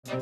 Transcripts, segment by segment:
Hi,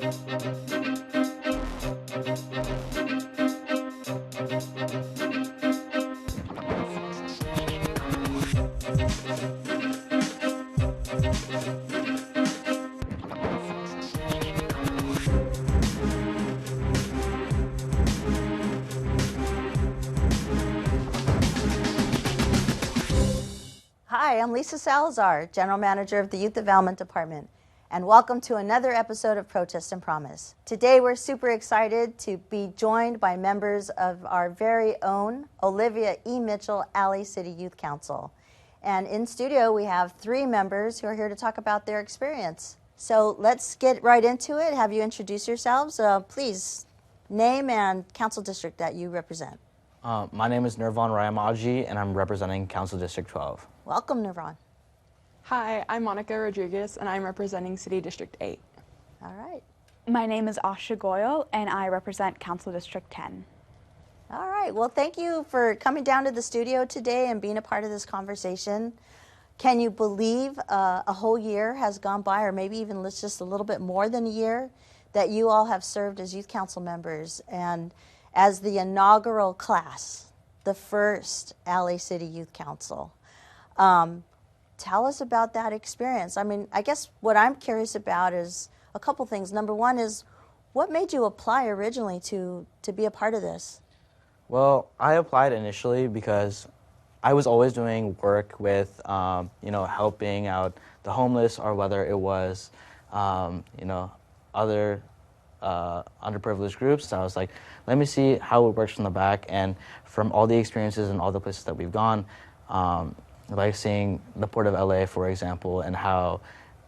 I'm Lisa Salazar, General Manager of the Youth Development Department, and welcome to another episode of Protest and Promise. Today we're super excited to be joined by members of our very own Olivia E. Mitchell Alley City Youth Council. And in studio we have 3 members who are here to talk about their experience. So let's get right into it. Have you introduce yourselves. Please, name and council district that you represent. My name is Nirvan Rayamaji, and I'm representing Council District 12. Welcome, Nirvan. Hi, I'm Monica Rodriguez, and I'm representing City District 8. All right. My name is Asha Goyal, and I represent Council District 10. All right. Well, thank you for coming down to the studio today and being a part of this conversation. Can you believe a whole year has gone by, or maybe even just a little bit more than a year, that you all have served as youth council members and as the inaugural class, the first Alley City Youth Council? Tell us about that experience. I mean, I guess what I'm curious about is a couple things. Number one is, what made you apply originally to be a part of this? Well, I applied initially because I was always doing work with, helping out the homeless, or whether it was, other underprivileged groups. So I was like, let me see how it works from the back. And from all the experiences and all the places that we've gone, like seeing the Port of LA, for example, and how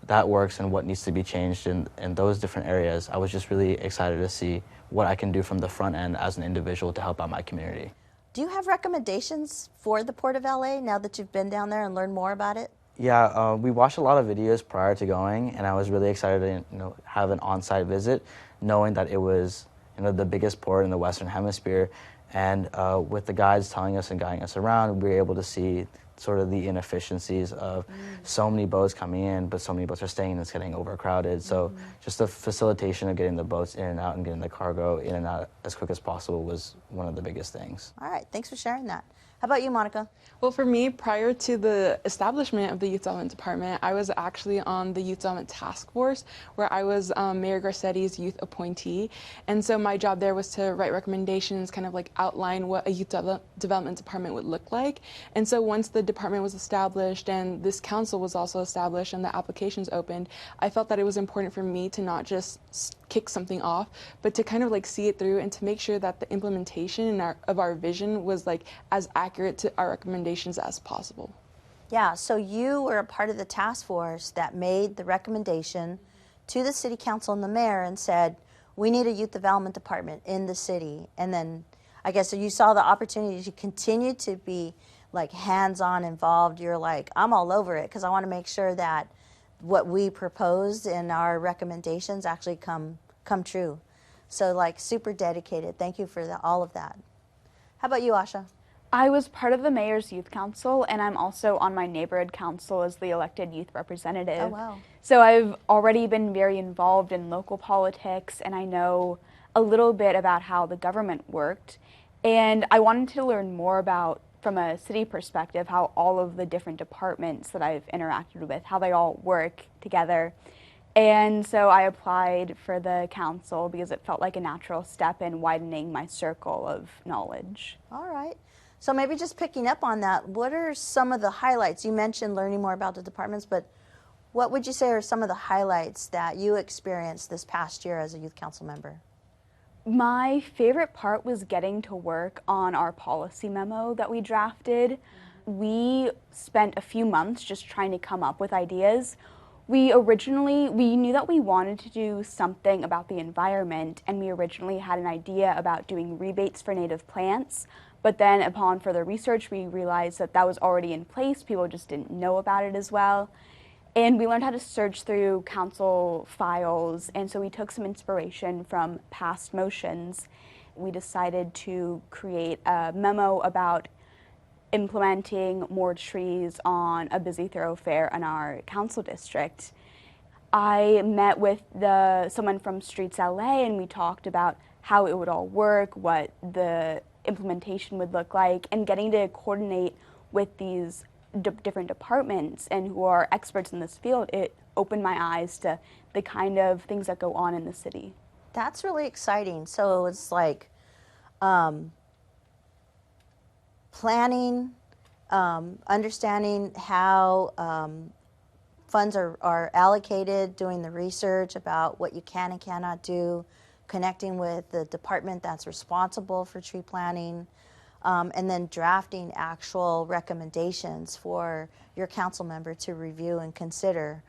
that works and what needs to be changed in those different areas, I was just really excited to see what I can do from the front end as an individual to help out my community. Do you have recommendations for the Port of LA now that you've been down there and learned more about it? Yeah, we watched a lot of videos prior to going, and I was really excited to have an on-site visit, knowing that it was the biggest port in the Western Hemisphere. And with the guides telling us and guiding us around, we were able to see sort of the inefficiencies of so many boats coming in, but so many boats are staying and it's getting overcrowded. So just the facilitation of getting the boats in and out and getting the cargo in and out as quick as possible was one of the biggest things. All right, thanks for sharing that. How about you, Monica? Well, for me, prior to the establishment of the Youth Development Department, I was actually on the Youth Development Task Force, where I was Mayor Garcetti's youth appointee. And so my job there was to write recommendations, kind of like outline what a Youth Development Department would look like. And so once the department was established and this council was also established and the applications opened, I felt that it was important for me to not just kick something off, but to kind of like see it through and to make sure that the implementation of our vision was like as accurate to our recommendations as possible. Yeah, so you were a part of the task force that made the recommendation to the city council and the mayor and said, we need a youth development department in the city. And then I guess you saw the opportunity to continue to be like hands-on involved. You're like, I'm all over it because I want to make sure that what we proposed in our recommendations actually come true. So like super dedicated. Thank you for all of that. How about you, Asha? I was part of the Mayor's Youth Council, and I'm also on my neighborhood council as the elected youth representative. Oh, wow. So I've already been very involved in local politics, and I know a little bit about how the government worked. And I wanted to learn more about, from a city perspective, how all of the different departments that I've interacted with, how they all work together. And so I applied for the council because it felt like a natural step in widening my circle of knowledge. All right. So maybe just picking up on that, what are some of the highlights? You mentioned learning more about the departments, but what would you say are some of the highlights that you experienced this past year as a youth council member? My favorite part was getting to work on our policy memo that we drafted. We spent a few months just trying to come up with ideas. We knew that we wanted to do something about the environment, and we originally had an idea about doing rebates for native plants. But then upon further research, we realized that that was already in place. People just didn't know about it as well. And we learned how to search through council files, and so we took some inspiration from past motions. We decided to create a memo about implementing more trees on a busy thoroughfare in our council district. I met with someone from Streets LA, and we talked about how it would all work, what the implementation would look like, and getting to coordinate with these different departments and who are experts in this field, it opened my eyes to the kind of things that go on in the city. That's really exciting. So it's like planning, understanding how funds are allocated, doing the research about what you can and cannot do, connecting with the department that's responsible for tree planting, and then drafting actual recommendations for your council member to review and consider.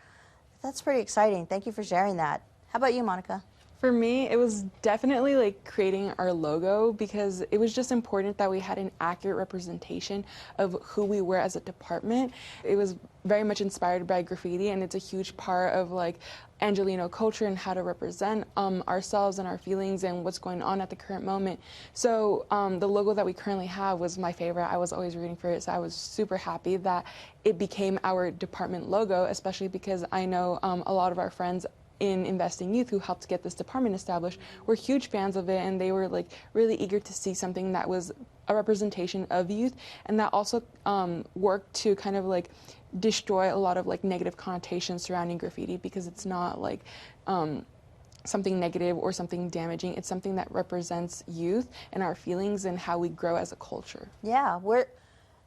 That's pretty exciting. Thank you for sharing that. How about you, Monica? For me, it was definitely like creating our logo, because it was just important that we had an accurate representation of who we were as a department. It was very much inspired by graffiti, and it's a huge part of like Angeleno culture and how to represent ourselves and our feelings and what's going on at the current moment. So the logo that we currently have was my favorite. I was always rooting for it, so I was super happy that it became our department logo, especially because I know a lot of our friends in Investing Youth who helped get this department established were huge fans of it, and they were like really eager to see something that was a representation of youth, and that also worked to kind of like destroy a lot of like negative connotations surrounding graffiti, because it's not like something negative or something damaging. It's something that represents youth and our feelings and how we grow as a culture. Yeah,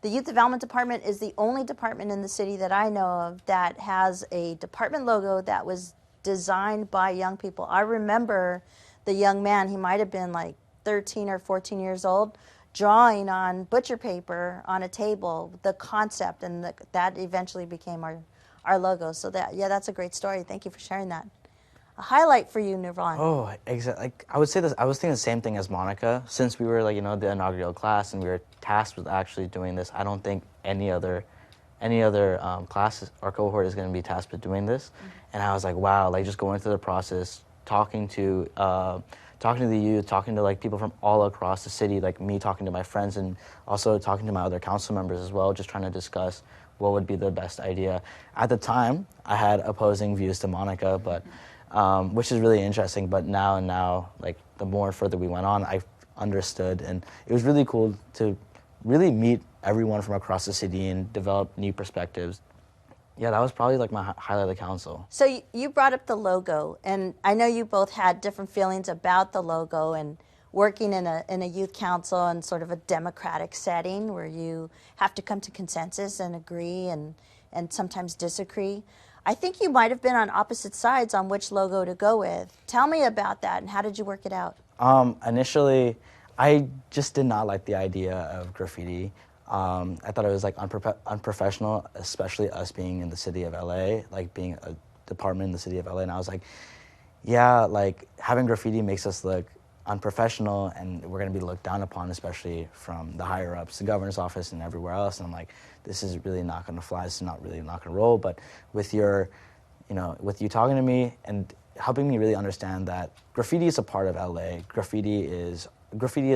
the Youth Development Department is the only department in the city that I know of that has a department logo that was designed by young people. I remember the young man, he might have been like 13 or 14 years old, drawing on butcher paper on a table the concept, and that eventually became our logo. So that's a great story. Thank you for sharing that. A highlight for you, Nirvan. Oh, exactly. Like, I would say this. I was thinking the same thing as Monica. Since we were like the inaugural class and we were tasked with actually doing this, I don't think any other classes or cohort is going to be tasked with doing this. And I was like, wow, like just going through the process, talking to the youth, talking to like people from all across the city, like me talking to my friends and also talking to my other council members as well, just trying to discuss what would be the best idea. At the time, I had opposing views to Monica, but which is really interesting. But now, like the more further we went on, I understood, and it was really cool to really meet everyone from across the city and develop new perspectives. Yeah, that was probably like my highlight of the council. So you brought up the logo, and I know you both had different feelings about the logo and working in a youth council in sort of a democratic setting where you have to come to consensus and agree and sometimes disagree. I think you might have been on opposite sides on which logo to go with. Tell me about that, and how did you work it out? Initially, I just did not like the idea of graffiti. I thought it was like unprofessional, especially us being in the city of LA, like being a department in the city of LA. And I was like, yeah, like having graffiti makes us look unprofessional, and we're going to be looked down upon, especially from the higher ups, the governor's office and everywhere else. And I'm like, this is really not going to fly. This is not really not going to roll. But with with you talking to me and helping me really understand that graffiti is a part of LA. Graffiti is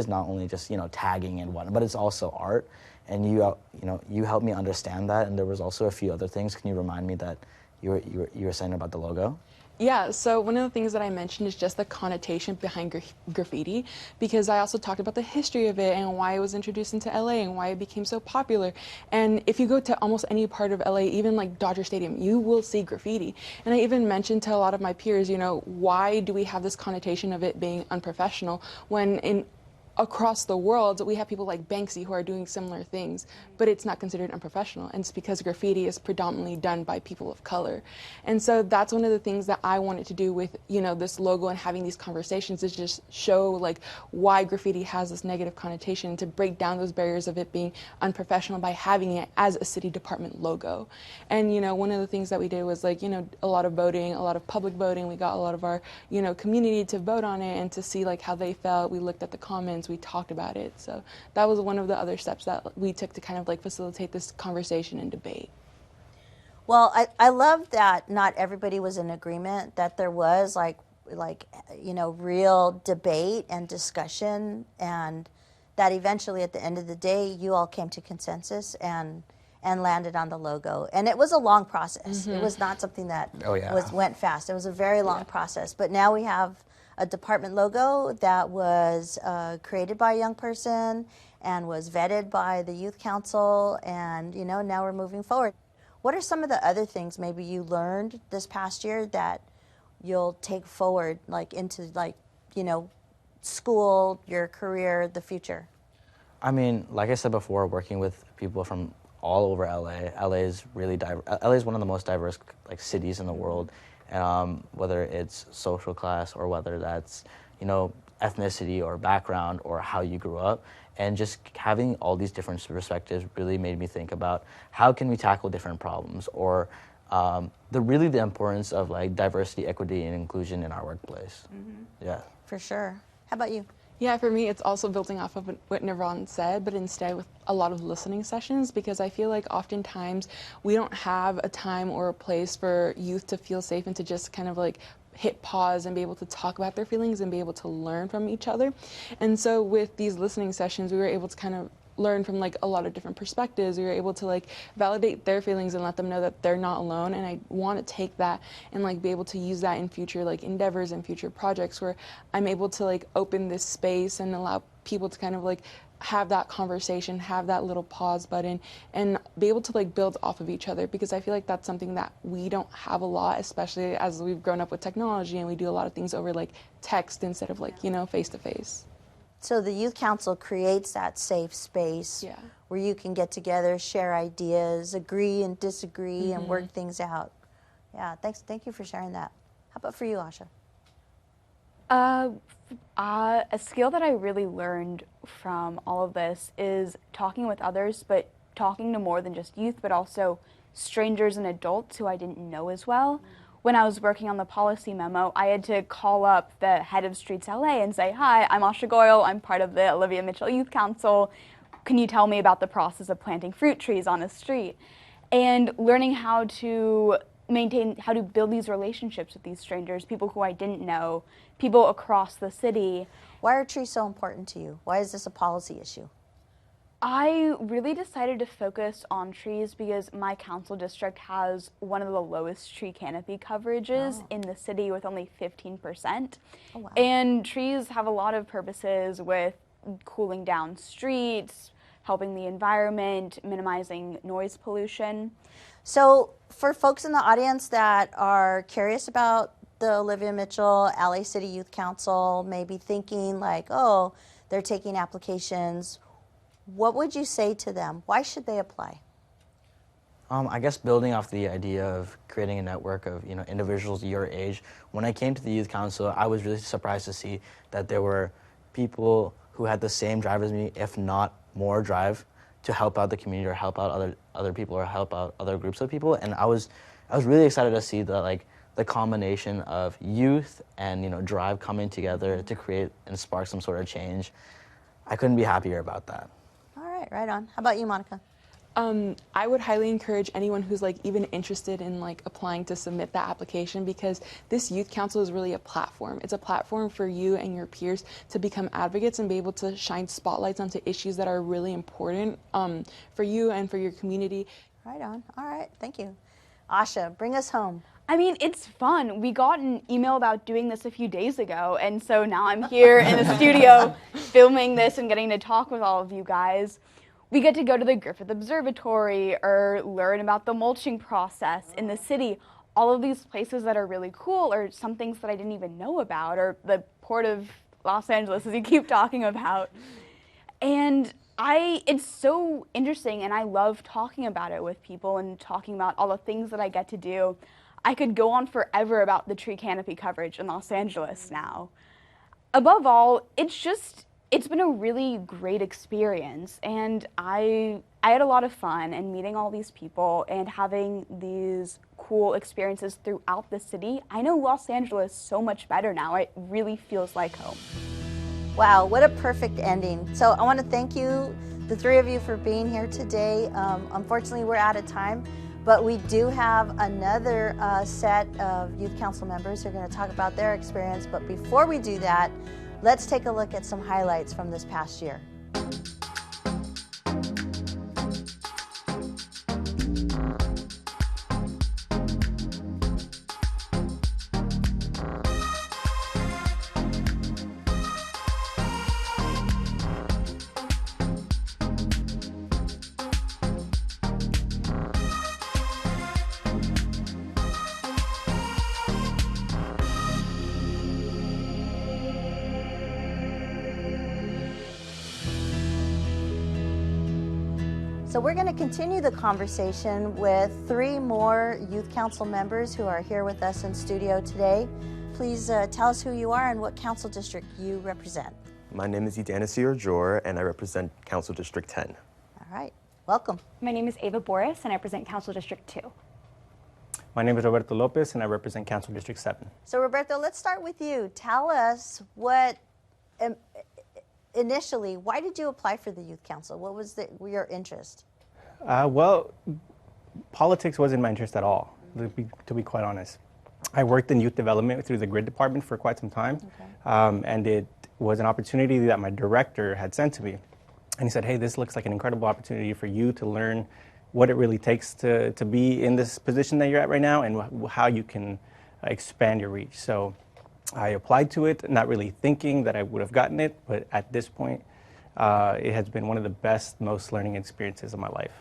not only just tagging and whatnot, but it's also art. And you helped me understand that. And there was also a few other things. Can you remind me that you were saying about the logo? Yeah, so one of the things that I mentioned is just the connotation behind graffiti, because I also talked about the history of it and why it was introduced into LA and why it became so popular. And if you go to almost any part of LA, even like Dodger Stadium, you will see graffiti. And I even mentioned to a lot of my peers, why do we have this connotation of it being unprofessional when across the world, we have people like Banksy who are doing similar things, but it's not considered unprofessional. And it's because graffiti is predominantly done by people of color. And so that's one of the things that I wanted to do with, this logo and having these conversations, is just show like why graffiti has this negative connotation, to break down those barriers of it being unprofessional by having it as a city department logo. And, one of the things that we did was like, a lot of voting, a lot of public voting. We got a lot of our, community to vote on it and to see like how they felt. We looked at the comments. We talked about it. So that was one of the other steps that we took to kind of like facilitate this conversation and debate. Well, I love that not everybody was in agreement, that there was like real debate and discussion, and that eventually at the end of the day you all came to consensus and and landed on the logo. And it was a long process. It was not something that went fast. It was a very long process. But now we have a department logo that was created by a young person and was vetted by the youth council, and now we're moving forward. What are some of the other things maybe you learned this past year that you'll take forward, like into school, your career, the future? I mean, like I said before, working with people from all over LA. LA is really LA is one of the most diverse cities in the world, whether it's social class or whether that's ethnicity or background or how you grew up. And just having all these different perspectives really made me think about how can we tackle different problems, or the importance of diversity, equity, and inclusion in our workplace. Yeah. For sure. How about you? Yeah, for me, it's also building off of what Nirvan said, but instead with a lot of listening sessions, because I feel like oftentimes we don't have a time or a place for youth to feel safe and to just kind of hit pause and be able to talk about their feelings and be able to learn from each other. And so with these listening sessions, we were able to kind of learn from a lot of different perspectives. We were able to validate their feelings and let them know that they're not alone. And I want to take that and be able to use that in future endeavors and future projects where I'm able to open this space and allow people to kind of have that conversation, have that little pause button, and be able to build off of each other, because I feel like that's something that we don't have a lot, especially as we've grown up with technology and we do a lot of things over text instead of face to face. So the youth council creates that safe space where you can get together, share ideas, agree and disagree, and work things out. Yeah, thank you for sharing that. How about for you, Asha? A skill that I really learned from all of this is talking with others, but talking to more than just youth, but also strangers and adults who I didn't know as well. When I was working on the policy memo, I had to call up the head of Streets LA and say, "Hi, I'm Asha Goyle. I'm part of the Olivia Mitchell Youth Council. Can you tell me about the process of planting fruit trees on a street?" And learning how to build these relationships with these strangers, people who I didn't know, people across the city. Why are trees so important to you? Why is this a policy issue? I really decided to focus on trees because my council district has one of the lowest tree canopy coverages in the city, with only 15%. Oh, wow. And trees have a lot of purposes with cooling down streets, helping the environment, minimizing noise pollution. So for folks in the audience that are curious about the Olivia Mitchell LA City Youth Council, maybe thinking oh, they're taking applications, what would you say to them? Why should they apply? I guess building off the idea of creating a network of individuals your age, when I came to the youth council, I was really surprised to see that there were people who had the same drive as me, if not more drive, to help out the community or help out other people or help out other groups of people. And I was really excited to see that the combination of youth and drive coming together to create and spark some sort of change. I couldn't be happier about that. Right on. How about you, Monica? I would highly encourage anyone who's even interested in applying to submit that application, because this youth council is really a platform. It's a platform for you and your peers to become advocates and be able to shine spotlights onto issues that are really important for you and for your community. Right on. All right. Thank you. Asha, bring us home. I mean, it's fun. We got an email about doing this a few days ago, and so now I'm here in the studio filming this and getting to talk with all of you guys. We get to go to the Griffith Observatory or learn about the mulching process in the city. All of these places that are really cool, or some things that I didn't even know about, or the Port of Los Angeles, as you keep talking about. And it's so interesting, and I love talking about it with people and talking about all the things that I get to do. I could go on forever about the tree canopy coverage in Los Angeles now. Above all, it's been a really great experience, and I had a lot of fun, and meeting all these people and having these cool experiences throughout the city. I know Los Angeles so much better now. It really feels like home. Wow, what a perfect ending. So I want to thank you, the three of you, for being here today. Unfortunately, we're out of time, but we do have another set of youth council members who are going to talk about their experience. But before we do that, let's take a look at some highlights from this past year. So we're going to continue the conversation with 3 more Youth Council members who are here with us in studio today. Please tell us who you are and what council district you represent. My name is Angelenos and I represent Council District 10. All right, welcome. My name is Ava Boris, and I represent Council District 2. My name is Roberto Lopez, and I represent Council District 7. So Roberto, let's start with you. Tell us what, initially, why did you apply for the Youth Council? What was your interest? Well, politics wasn't my interest at all, to be quite honest. I worked in youth development through the grid department for quite some time, and it was an opportunity that my director had sent to me. And he said, hey, this looks like an incredible opportunity for you to learn what it really takes to be in this position that you're at right now and how you can expand your reach. So I applied to it, not really thinking that I would have gotten it, but at this point, it has been one of the best, most learning experiences of my life.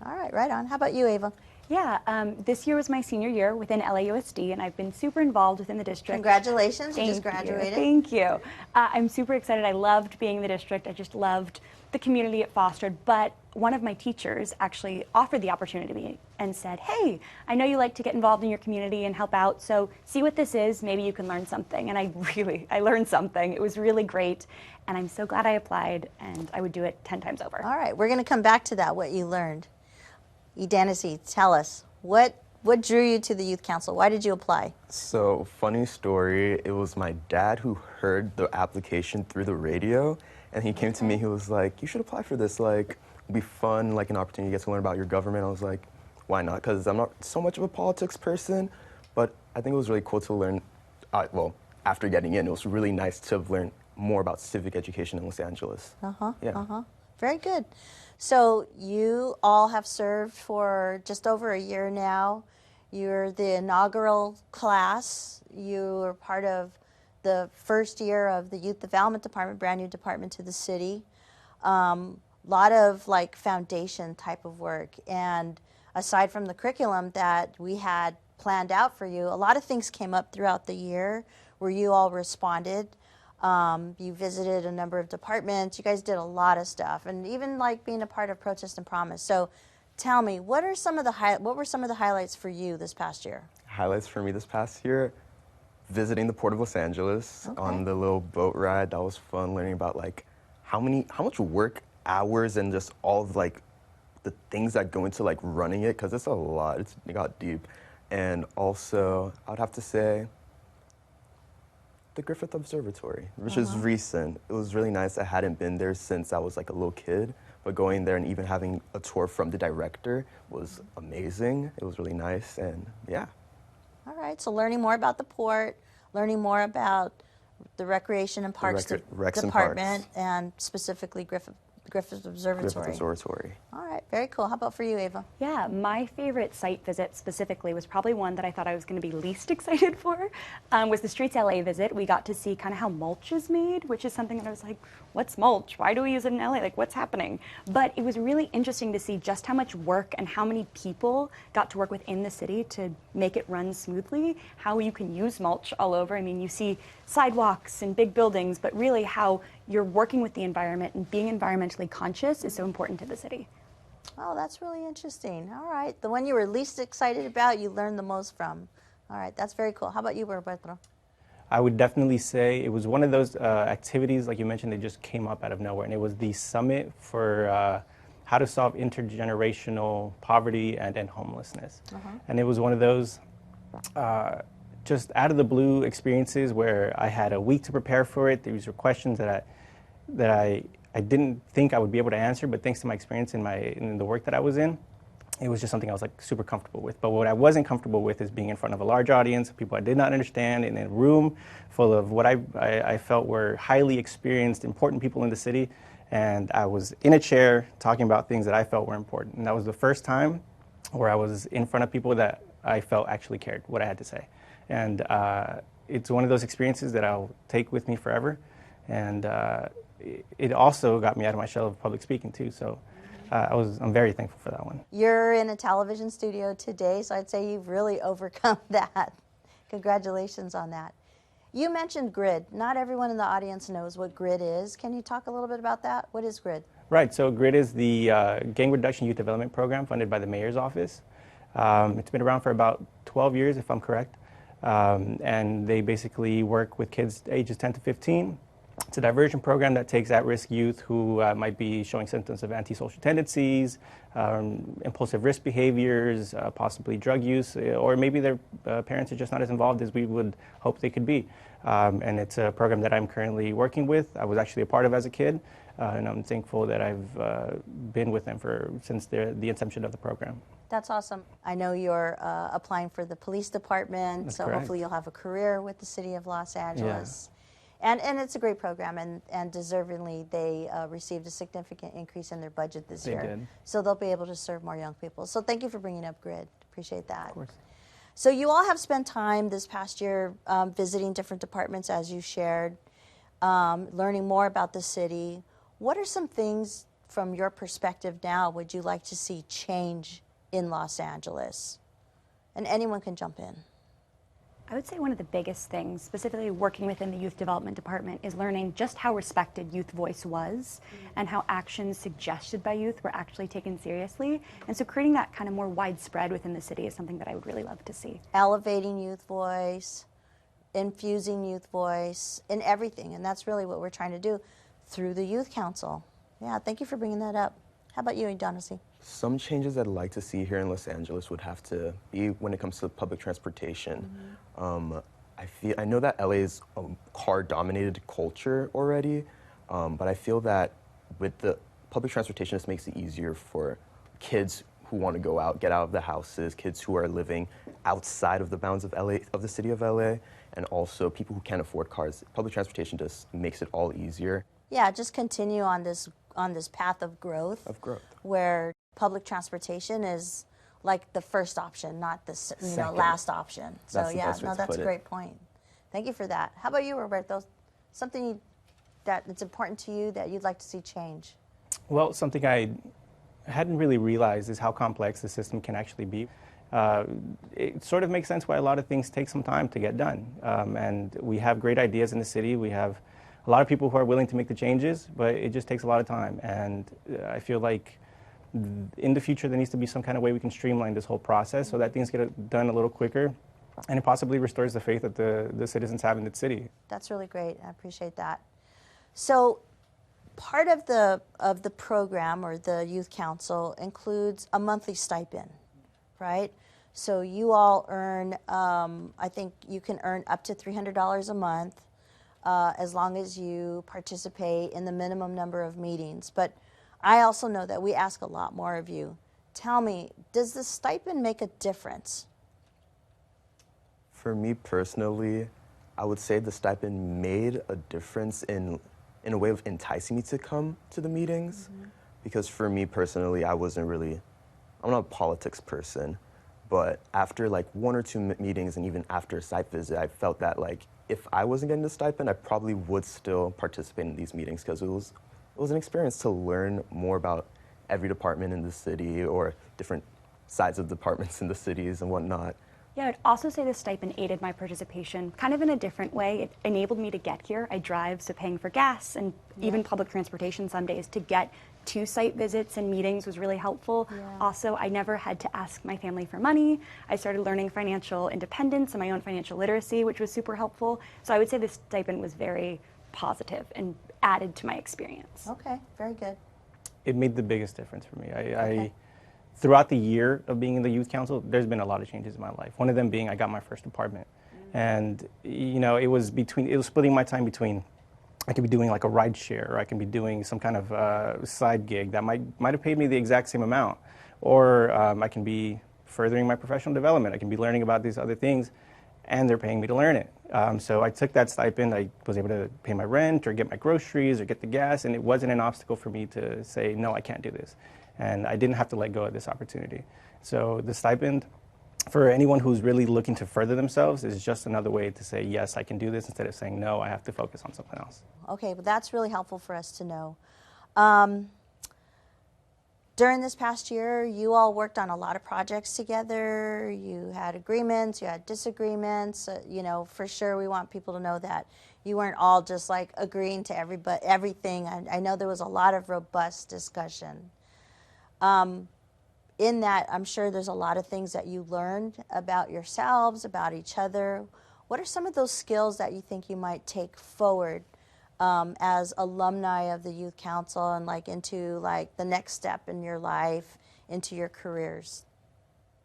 All right, right on. How about you, Ava? Yeah, this year was my senior year within LAUSD, and I've been super involved within the district. Congratulations, you just Thank graduated. Thank you. I'm super excited. I loved being in the district. I just loved the community it fostered. But one of my teachers actually offered the opportunity to me and said, hey, I know you like to get involved in your community and help out, so see what this is. Maybe you can learn something. And I learned something. It was really great. And I'm so glad I applied, and I would do it 10 times over. All right, we're going to come back to that, what you learned. Angelenos, tell us, what drew you to the Youth Council? Why did you apply? So, funny story, it was my dad who heard the application through the radio, and he came to me, he was like, you should apply for this, like, it'll be fun, like an opportunity to get to learn about your government. I was like, why not? Because I'm not so much of a politics person, but I think it was really cool to learn, well, after getting in, it was really nice to learn more about civic education in Los Angeles. Very good. So you all have served for just over a year now. You're the inaugural class. You were part of the first year of the Youth Development Department, brand new department to the city. Lot of like foundation type of work. And aside from the curriculum that we had planned out for you, a lot of things came up throughout the year where you all responded. You visited a number of departments. You guys did a lot of stuff, and even like being a part of Protest and Promise. So, tell me, what were some of the highlights for you this past year? Highlights for me this past year, visiting the Port of Los Angeles on the little boat ride. That was fun. Learning about like how much work hours and just all of like the things that go into like running it, because it's a lot. It got deep, and also I would have to say the Griffith Observatory, which is recent. It was really nice. I hadn't been there since I was like a little kid, but going there and even having a tour from the director was amazing. It was really nice, and yeah. All right, so learning more about the port, learning more about the Recreation and Parks Department, and specifically Griffith Observatory. All right, very cool. How about for you, Ava? Yeah, my favorite site visit specifically was probably one that I thought I was going to be least excited for, was the Streets LA visit. We got to see kind of how mulch is made, which is something that I was like, what's mulch? Why do we use it in LA? Like, what's happening? But it was really interesting to see just how much work and how many people got to work within the city to make it run smoothly, how you can use mulch all over. I mean, you see sidewalks and big buildings, but really how you're working with the environment and being environmentally conscious is so important to the city. Oh, that's really interesting. All right, the one you were least excited about, you learned the most from. All right, that's very cool. How about you, Roberto? I would definitely say it was one of those activities, like you mentioned, that just came up out of nowhere, and it was the summit for how to solve intergenerational poverty and end homelessness. And it was one of those just out of the blue experiences where I had a week to prepare for it. These were questions that I didn't think I would be able to answer, but thanks to my experience in the work that I was in, it was just something I was like super comfortable with. But what I wasn't comfortable with is being in front of a large audience, people I did not understand, in a room full of what I felt were highly experienced, important people in the city. And I was in a chair talking about things that I felt were important. And that was the first time where I was in front of people that I felt actually cared what I had to say. And it's one of those experiences that I'll take with me forever. And it also got me out of my shell of public speaking too. So I'm very thankful for that one. You're in a television studio today, so I'd say you've really overcome that. Congratulations on that. You mentioned GRID. Not everyone in the audience knows what GRID is. Can you talk a little bit about that? What is GRID? Right, so GRID is the Gang Reduction Youth Development Program funded by the Mayor's Office. It's been around for about 12 years, if I'm correct. And they basically work with kids ages 10 to 15. It's a diversion program that takes at-risk youth who might be showing symptoms of antisocial tendencies, impulsive risk behaviors, possibly drug use, or maybe their parents are just not as involved as we would hope they could be. And it's a program that I'm currently working with. I was actually a part of as a kid, and I'm thankful that I've been with them since the inception of the program. That's awesome. I know you're applying for the police department, That's so correct. hopefully you'll have a career with the city of Los Angeles. And it's a great program, and deservingly, they received a significant increase in their budget this year. did. So they'll be able to serve more young people. So thank you for bringing up GRID. Appreciate that. Of course. So you all have spent time this past year visiting different departments, as you shared, learning more about the city. What are some things from your perspective now would you like to see change in Los Angeles? And anyone can jump in. I would say one of the biggest things, specifically working within the youth development department, is learning just how respected youth voice was and how actions suggested by youth were actually taken seriously. And so creating that kind of more widespread within the city is something that I would really love to see. Elevating youth voice, infusing youth voice in everything. And that's really what we're trying to do through the Youth Council. Yeah, thank you for bringing that up. How about you, Donacy? Some changes I'd like to see here in Los Angeles would have to be when it comes to public transportation. I know that LA is a car-dominated culture already, but I feel that with the public transportation, this makes it easier for kids who want to go out, get out of the houses, kids who are living outside of the bounds of LA, of the city of LA, and also people who can't afford cars. Public transportation just makes it all easier. Yeah, just continue on this path of growth. Where public transportation is like the first option, not the last option. So That's the best way to that's put a it. great point. Thank you for that. How about you, Roberto? Something that's important to you that you'd like to see change? Well, something I hadn't really realized is how complex the system can actually be. It sort of makes sense why a lot of things take some time to get done. And we have great ideas in the city. We have a lot of people who are willing to make the changes, but it just takes a lot of time. And I feel like in the future there needs to be some kind of way we can streamline this whole process so that things get done a little quicker, and it possibly restores the faith that the citizens have in the city. That's really great. I appreciate that. So part of the program or the Youth Council includes a monthly stipend, right? So you all earn, I think you can earn up to $300 a month as long as you participate in the minimum number of meetings. But I also know that we ask a lot more of you. Tell me, does the stipend make a difference? For me personally, I would say the stipend made a difference in a way of enticing me to come to the meetings. Because for me personally, I'm not a politics person, but after like one or two meetings and even after a site visit, I felt that like if I wasn't getting the stipend, I probably would still participate in these meetings because it was an experience to learn more about every department in the city or different sides of departments in the cities and whatnot. Yeah, I'd also say the stipend aided my participation kind of in a different way. It enabled me to get here. I drive, so paying for gas and even public transportation some days to get to site visits and meetings was really helpful. Also, I never had to ask my family for money. I started learning financial independence and my own financial literacy, which was super helpful. So I would say this stipend was very positive and added to my experience. Okay, very good. It made the biggest difference for me. Throughout the year of being in the Youth Council, there's been a lot of changes in my life. One of them being I got my first apartment. And, it was splitting my time between, I could be doing like a ride share, or I can be doing some kind of side gig that might have paid me the exact same amount. Or I can be furthering my professional development. I can be learning about these other things, and they're paying me to learn it. So I took that stipend. I was able to pay my rent or get my groceries or get the gas, and it wasn't an obstacle for me to say, no, I can't do this. And I didn't have to let go of this opportunity. So the stipend, for anyone who's really looking to further themselves, is just another way to say, yes, I can do this, instead of saying, no, I have to focus on something else. Okay, but that's really helpful for us to know. During this past year, you all worked on a lot of projects together. You had agreements, you had disagreements. For sure we want people to know that You weren't all just like agreeing to everything. I know there was a lot of robust discussion. In that, I'm sure there's a lot of things that you learned about yourselves, about each other. What are some of those skills that you think you might take forward as alumni of the Youth Council and like into like the next step in your life, into your careers?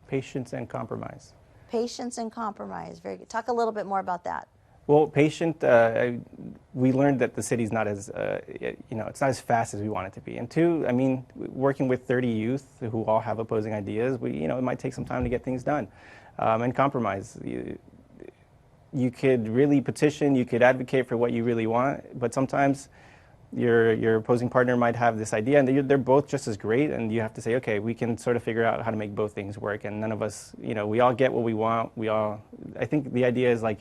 Patience and compromise. Patience and compromise. Very good. Talk a little bit more about that. Well, we learned that the city's not as, it's not as fast as we want it to be. And two, I mean, working with 30 youth who all have opposing ideas, it might take some time to get things done. And compromise. You could really petition, you could advocate for what you really want, but sometimes your opposing partner might have this idea, and they're both just as great, and you have to say, okay, we can sort of figure out how to make both things work, and none of us, we all get what we want. I think the idea is like,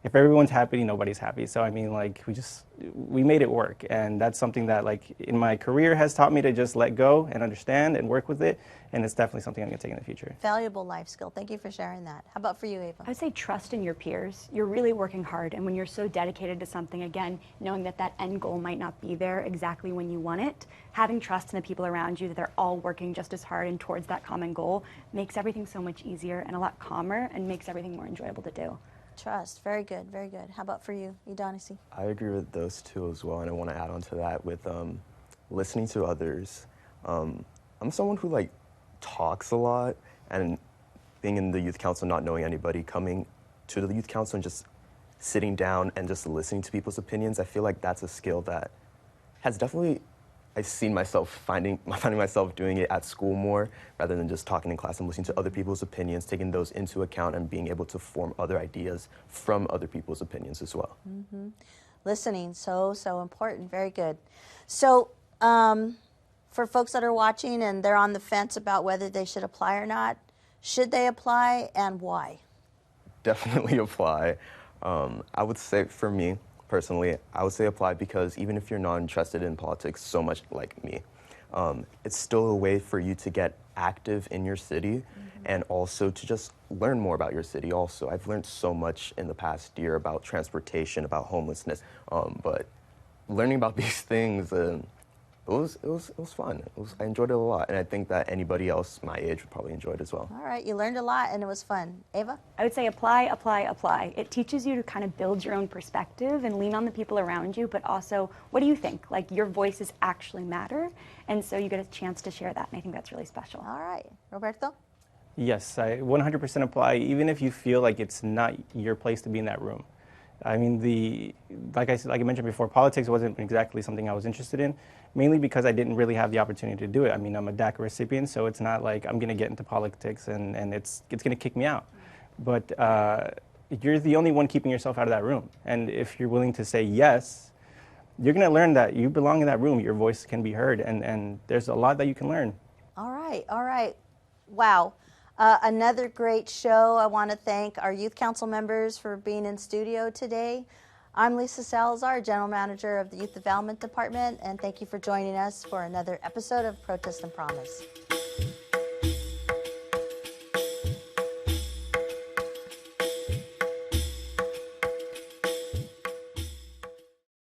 if everyone's happy, nobody's happy. So I mean, like, we made it work, and that's something that, like, in my career has taught me to just let go and understand and work with it, and it's definitely something I'm going to take in the future. Valuable life skill. Thank you for sharing that. How about for you, Ava? I would say trust in your peers. You're really working hard, and when you're so dedicated to something, again, knowing that that end goal might not be there exactly when you want it, having trust in the people around you that they're all working just as hard and towards that common goal makes everything so much easier and a lot calmer and makes everything more enjoyable to do. Trust. Very good. Very good. How about for you, Idanisi? I agree with those two as well, and I want to add on to that with listening to others. I'm someone who like talks a lot, and being in the youth council, not knowing anybody, coming to the youth council and just sitting down and just listening to people's opinions, I feel like that's a skill that has definitely, I've seen myself finding myself doing it at school more rather than just talking in class and listening to other people's opinions, taking those into account and being able to form other ideas from other people's opinions as well. Mm-hmm. Listening, so important. Very good. So for folks that are watching and they're on the fence about whether they should apply or not, should they apply and why? Definitely apply. I would say for me, personally, I would say apply because even if you're not interested in politics so much like me, it's still a way for you to get active in your city and also to just learn more about your city also. I've learned so much in the past year about transportation, about homelessness, but learning about these things, it was fun. I enjoyed it a lot, and I think that anybody else my age would probably enjoy it as well. All right, you learned a lot, and it was fun. Ava? I would say apply, apply, apply. It teaches you to kind of build your own perspective and lean on the people around you, but also, what do you think? Like, your voices actually matter, and so you get a chance to share that, and I think that's really special. All right. Roberto? Yes, I 100% apply, even if you feel like it's not your place to be in that room. I mean, like I mentioned before, politics wasn't exactly something I was interested in, mainly because I didn't really have the opportunity to do it. I mean, I'm a DACA recipient, so it's not like I'm going to get into politics and it's going to kick me out. But you're the only one keeping yourself out of that room. And if you're willing to say yes, you're going to learn that you belong in that room. Your voice can be heard, and there's a lot that you can learn. All right, all right. Wow. Another great show. I want to thank our youth council members for being in studio today. I'm Lisa Salazar, General Manager of the Youth Development Department, and thank you for joining us for another episode of Protest and Promise.